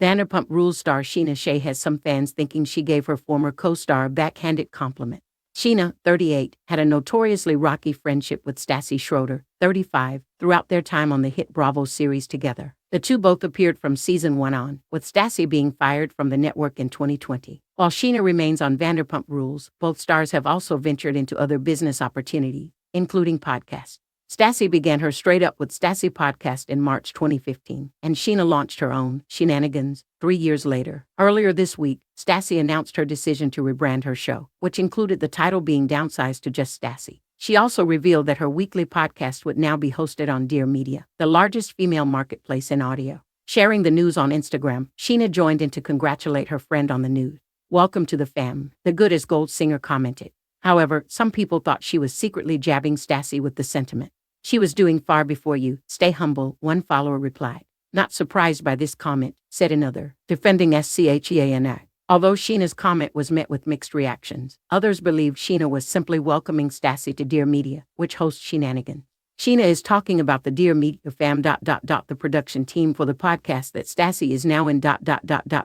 Vanderpump Rules star Scheana Shay has some fans thinking she gave her former co-star a backhanded compliment. Scheana, 38, had a notoriously rocky friendship with Stassi Schroeder, 35, throughout their time on the hit Bravo series together. The two both appeared from season 1 on, with Stassi being fired from the network in 2020. While Scheana remains on Vanderpump Rules, both stars have also ventured into other business opportunities, including podcasts. Stassi began her Straight Up with Stassi podcast in March 2015, and Scheana launched her own, Scheananigans, 3 years later. Earlier this week, Stassi announced her decision to rebrand her show, which included the title being downsized to just Stassi. She also revealed that her weekly podcast would now be hosted on Dear Media, the largest female marketplace in audio. Sharing the news on Instagram, Scheana joined in to congratulate her friend on the news. "Welcome to the fam," the Good as Gold singer commented. However, some people thought she was secretly jabbing Stassi with the sentiment. "She was doing far before you, stay humble," one follower replied. "Not surprised by this comment," said another, defending Scheana. Although Scheana's comment was met with mixed reactions, others believed Scheana was simply welcoming Stassi to Dear Media, which hosts Scheananigans. Scheana is talking about the Dear Media fam. The production team for the podcast that Stassi is now in.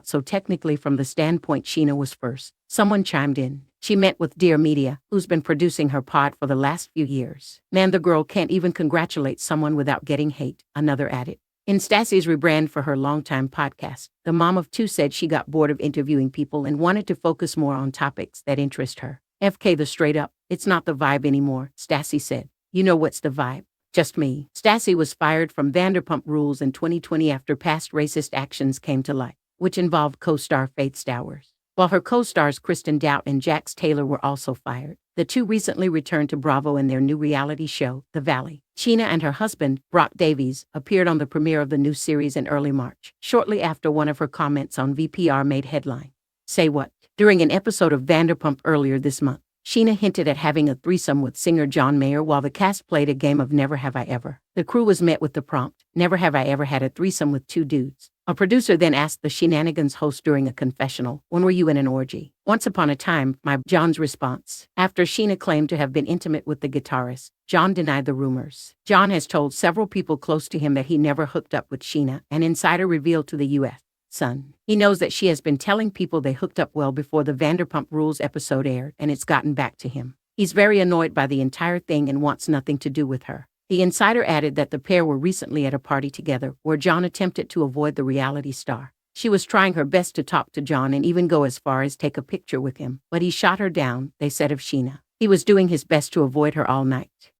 So technically, from the standpoint Scheana was first, someone chimed in. She met with Dear Media, who's been producing her pod for the last few years. "Man, the girl can't even congratulate someone without getting hate," another added. In Stassi's rebrand for her longtime podcast, the mom of two said she got bored of interviewing people and wanted to focus more on topics that interest her. "FK the Straight Up, it's not the vibe anymore," Stassi said. "You know what's the vibe? Just me." Stassi was fired from Vanderpump Rules in 2020 after past racist actions came to light, which involved co-star Faith Stowers. While her co-stars Kristen Doute and Jax Taylor were also fired, the two recently returned to Bravo in their new reality show, The Valley. Scheana and her husband, Brock Davies, appeared on the premiere of the new series in early March, shortly after one of her comments on VPR made headline. Say what? During an episode of Vanderpump earlier this month, Scheana hinted at having a threesome with singer John Mayer while the cast played a game of Never Have I Ever. The crew was met with the prompt, "Never have I ever had a threesome with two dudes." A producer then asked the Scheananigans host during a confessional, "When were you in an orgy?" "Once upon a time, my John's response." After Scheana claimed to have been intimate with the guitarist, John denied the rumors. John has told several people close to him that he never hooked up with Scheana, an insider revealed to the U.S. Sun. He knows that she has been telling people they hooked up well before the Vanderpump Rules episode aired, and it's gotten back to him. He's very annoyed by the entire thing and wants nothing to do with her. The insider added that the pair were recently at a party together where John attempted to avoid the reality star. She was trying her best to talk to John and even go as far as take a picture with him, but he shot her down, they said of Scheana. He was doing his best to avoid her all night.